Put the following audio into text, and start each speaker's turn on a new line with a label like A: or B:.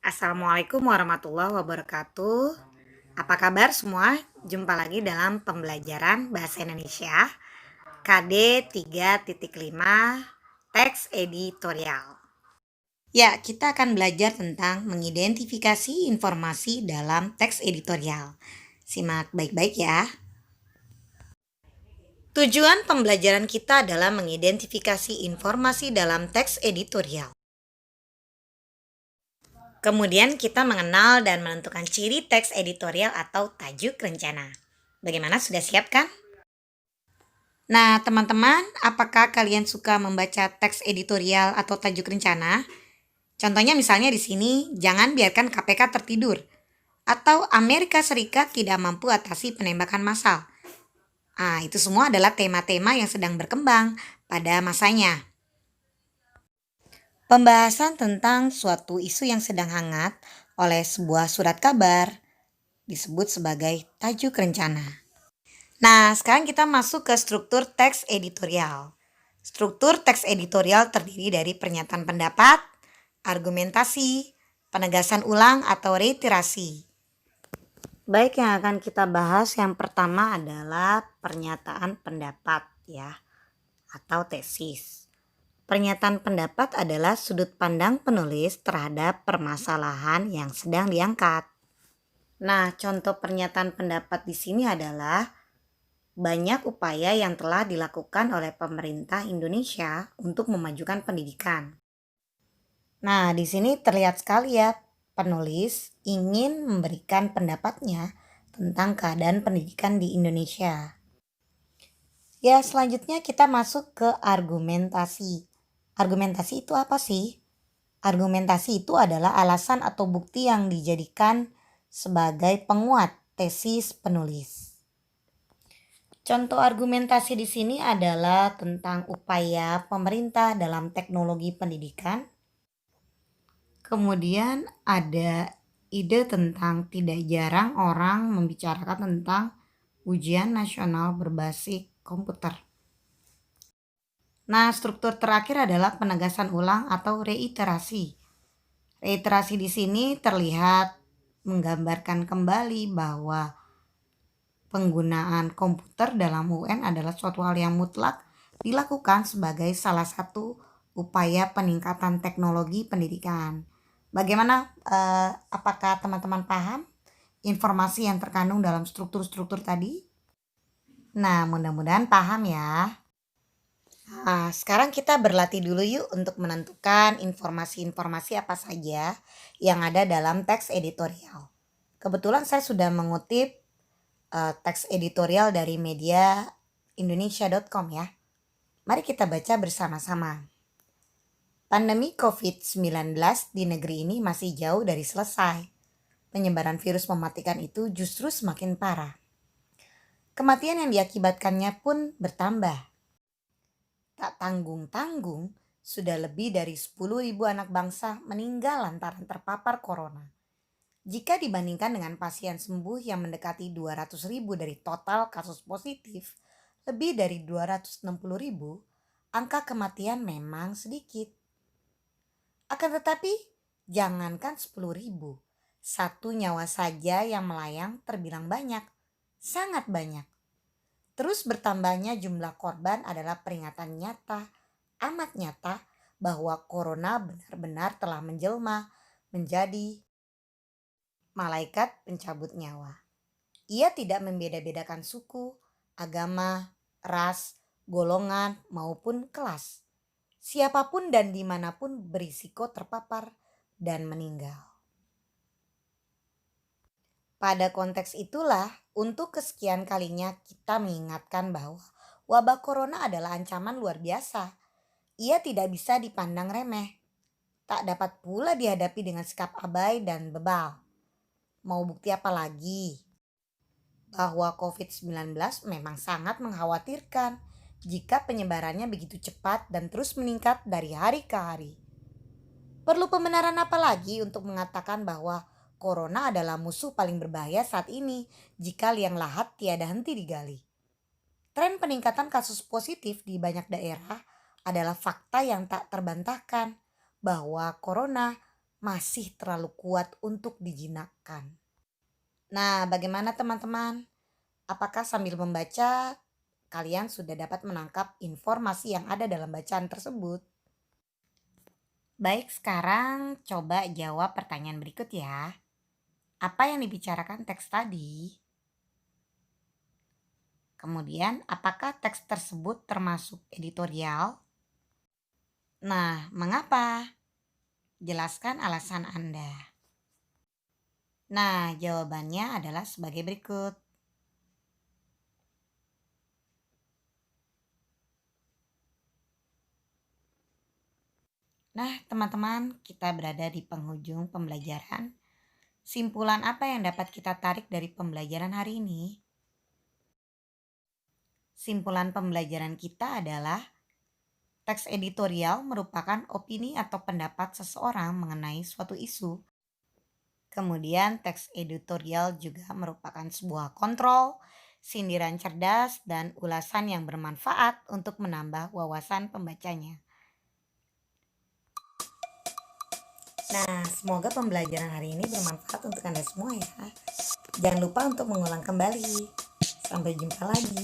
A: Assalamualaikum warahmatullahi wabarakatuh. Apa kabar semua? Jumpa lagi dalam pembelajaran Bahasa Indonesia KD 3.5 Teks Editorial. Ya, kita akan belajar tentang mengidentifikasi informasi dalam teks editorial. Simak baik-baik ya. Tujuan pembelajaran kita adalah mengidentifikasi informasi dalam teks editorial. Kemudian kita mengenal dan menentukan ciri teks editorial atau tajuk rencana. Bagaimana, sudah siap kan? Nah, teman-teman, apakah kalian suka membaca teks editorial atau tajuk rencana? Contohnya misalnya di sini, jangan biarkan KPK tertidur. Atau Amerika Serikat tidak mampu atasi penembakan massal. Itu semua adalah tema-tema yang sedang berkembang pada masanya. Pembahasan tentang suatu isu yang sedang hangat oleh sebuah surat kabar disebut sebagai tajuk rencana. Nah, sekarang kita masuk ke struktur teks editorial. Struktur teks editorial terdiri dari pernyataan pendapat, argumentasi, penegasan ulang atau reiterasi. Baik, yang akan kita bahas yang pertama adalah pernyataan pendapat ya, atau tesis. Pernyataan pendapat adalah sudut pandang penulis terhadap permasalahan yang sedang diangkat. Nah, contoh pernyataan pendapat di sini adalah banyak upaya yang telah dilakukan oleh pemerintah Indonesia untuk memajukan pendidikan. Nah, di sini terlihat sekali ya, penulis ingin memberikan pendapatnya tentang keadaan pendidikan di Indonesia. Ya, selanjutnya kita masuk ke argumentasi. Argumentasi itu apa sih? Argumentasi itu adalah alasan atau bukti yang dijadikan sebagai penguat tesis penulis. Contoh argumentasi di sini adalah tentang upaya pemerintah dalam teknologi pendidikan. Kemudian ada ide tentang tidak jarang orang membicarakan tentang ujian nasional berbasis komputer. Nah, struktur terakhir adalah penegasan ulang atau reiterasi. Reiterasi di sini terlihat menggambarkan kembali bahwa penggunaan komputer dalam UN adalah suatu hal yang mutlak dilakukan sebagai salah satu upaya peningkatan teknologi pendidikan. Bagaimana, apakah teman-teman paham informasi yang terkandung dalam struktur-struktur tadi? Nah, mudah-mudahan paham ya. Nah, sekarang kita berlatih dulu yuk untuk menentukan informasi-informasi apa saja yang ada dalam teks editorial. Kebetulan saya sudah mengutip teks editorial dari media indonesia.com ya. Mari kita baca bersama-sama. Pandemi COVID-19 di negeri ini masih jauh dari selesai. Penyebaran virus mematikan itu justru semakin parah. Kematian yang diakibatkannya pun bertambah. Tak tanggung-tanggung, sudah lebih dari 10.000 anak bangsa meninggal lantaran terpapar corona. Jika dibandingkan dengan pasien sembuh yang mendekati 200.000 dari total kasus positif, lebih dari 260.000, angka kematian memang sedikit. Akan tetapi, jangankan 10.000, satu nyawa saja yang melayang terbilang banyak, sangat banyak. Terus bertambahnya jumlah korban adalah peringatan nyata, amat nyata, bahwa corona benar-benar telah menjelma menjadi malaikat pencabut nyawa. Ia tidak membeda-bedakan suku, agama, ras, golongan, maupun kelas. Siapapun dan dimanapun berisiko terpapar dan meninggal. Pada konteks itulah, untuk kesekian kalinya kita mengingatkan bahwa wabah corona adalah ancaman luar biasa. Ia tidak bisa dipandang remeh. Tak dapat pula dihadapi dengan sikap abai dan bebal. Mau bukti apa lagi? Bahwa COVID-19 memang sangat mengkhawatirkan jika penyebarannya begitu cepat dan terus meningkat dari hari ke hari. Perlu pembenaran apa lagi untuk mengatakan bahwa corona adalah musuh paling berbahaya saat ini jika liang lahat tiada henti digali. Tren peningkatan kasus positif di banyak daerah adalah fakta yang tak terbantahkan bahwa corona masih terlalu kuat untuk dijinakkan. Nah, bagaimana teman-teman? Apakah sambil membaca kalian sudah dapat menangkap informasi yang ada dalam bacaan tersebut? Baik, sekarang coba jawab pertanyaan berikut ya. Apa yang dibicarakan teks tadi? Kemudian, apakah teks tersebut termasuk editorial? Nah, mengapa? Jelaskan alasan Anda. Nah, jawabannya adalah sebagai berikut. Nah, teman-teman, kita berada di penghujung pembelajaran. Simpulan apa yang dapat kita tarik dari pembelajaran hari ini? Simpulan pembelajaran kita adalah teks editorial merupakan opini atau pendapat seseorang mengenai suatu isu. Kemudian teks editorial juga merupakan sebuah kontrol, sindiran cerdas, dan ulasan yang bermanfaat untuk menambah wawasan pembacanya. Nah, semoga pembelajaran hari ini bermanfaat untuk Anda semua ya. Jangan lupa untuk mengulang kembali. Sampai jumpa lagi.